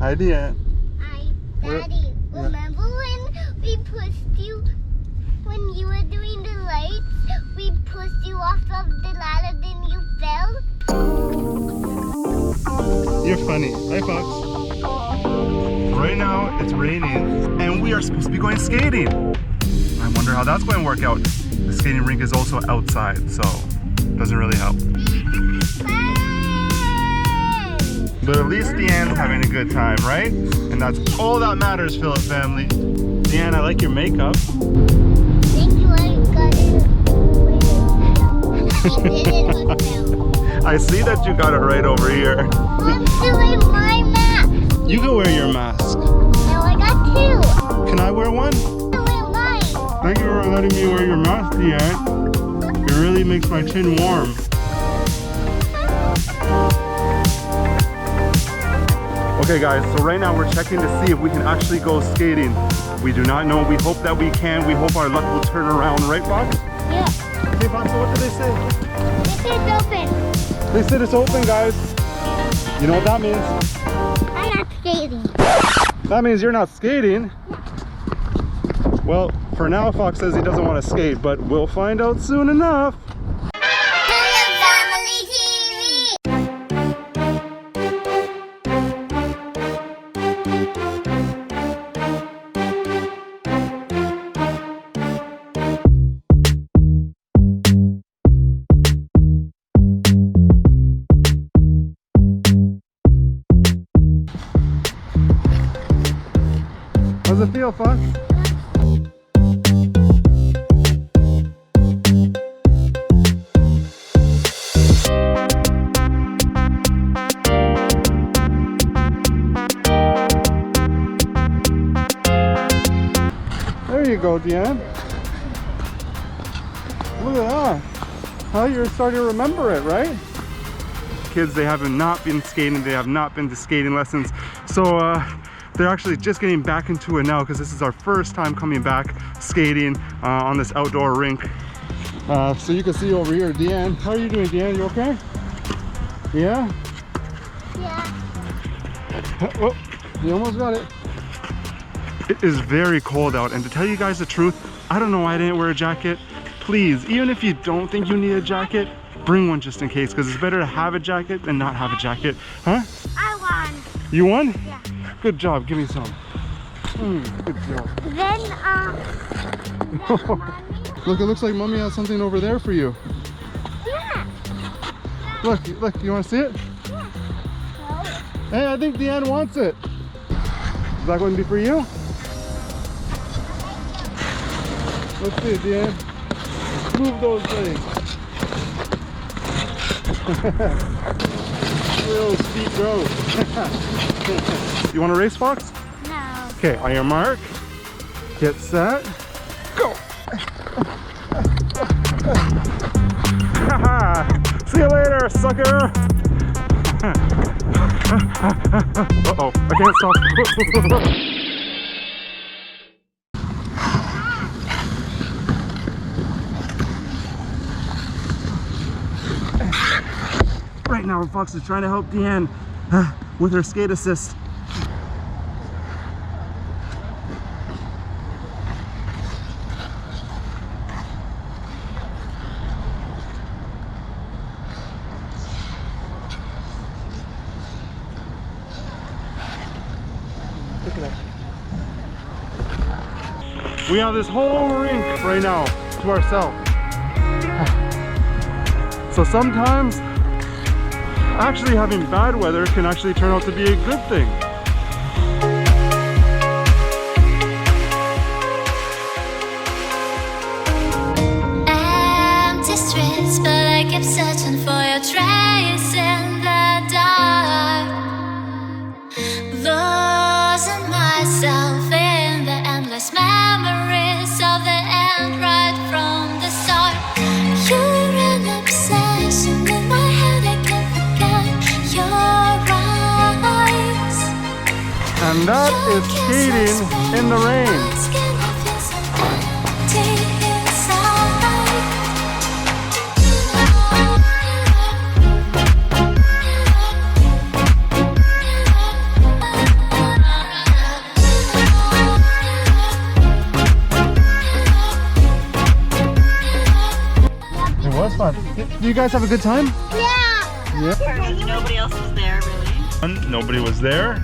Hi, Deanne. Hi, Daddy. Remember when we pushed you, when you were doing the lights, we pushed you off of the ladder, then you fell? You're funny. Hi, Fox. Right now, it's raining, and we are supposed to be going skating. I wonder how that's going to work out. The skating rink is also outside, so it doesn't really help. But at least Deanne's having a good time, right? And that's all that matters, Phillip family. Deanne, I like your makeup. Thank you, I got it. I see that you got it right over here. I'm doing my mask. You can wear your mask. No, I got two. Can I wear one? I wear mine. Thank you for letting me wear your mask, Deanne. It really makes my chin warm. Okay guys, so right now we're checking to see if we can actually go skating. We do not know. We hope that we can. We hope our luck will turn around, right, Fox? Yeah. Okay, Fox, so what did they say? This is open. They said it's open, guys. You know what that means? I'm not skating. That means you're not skating. Well, for now, Fox says he doesn't want to skate, but we'll find out soon enough. How's it feel, Fox? There you go, Deanne. Look at that. How you're starting to remember it, right? Kids, they have not been skating. They have not been to skating lessons. So, they're actually just getting back into it now because this is our first time coming back skating on this outdoor rink. So you can see over here, Deanne. How are you doing, Deanne? You okay? Yeah? Yeah. Oh, you almost got it. It is very cold out, and to tell you guys the truth, I don't know why I didn't wear a jacket. Please, even if you don't think you need a jacket, bring one just in case, because it's better to have a jacket than not have a jacket. Huh? I won. You won? Yeah. Good job, give me some. Good job. Then, Look, it looks like Mommy has something over there for you. yeah. Look, you want to see it? Yeah. Hey, I think Deanne wants it. Is that going to be for you? Let's see it, Deanne. Move those legs. Real steep road. You want to race, Fox? No. Okay, on your mark, get set, go! See you later, sucker! Uh-oh, I can't stop. Right now, Fox is trying to help Deanne with her skate assist. Look at that. We have this whole rink right now to ourselves. So sometimes actually having bad weather can actually turn out to be a good thing. Empty streets, but I keep searching for your trace in the dark. Losing myself in the endless memories of the end right from the start. You're an obsession in my head, I can't forget your eyes. And that is skating in the rain. Do you guys have a good time? Yeah. Yeah. Nobody else was there, really. Nobody was there.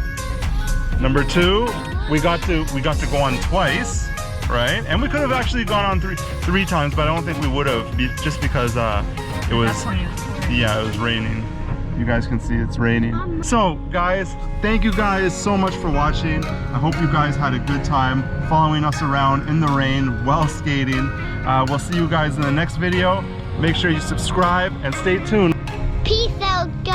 Number 2, we got to go on twice, right? And we could have actually gone on three times, but I don't think we would have, just because it was raining. You guys can see it's raining. So guys, thank you guys so much for watching. I hope you guys had a good time following us around in the rain while skating. We'll see you guys in the next video. Make sure you subscribe and stay tuned. Peace out, guys.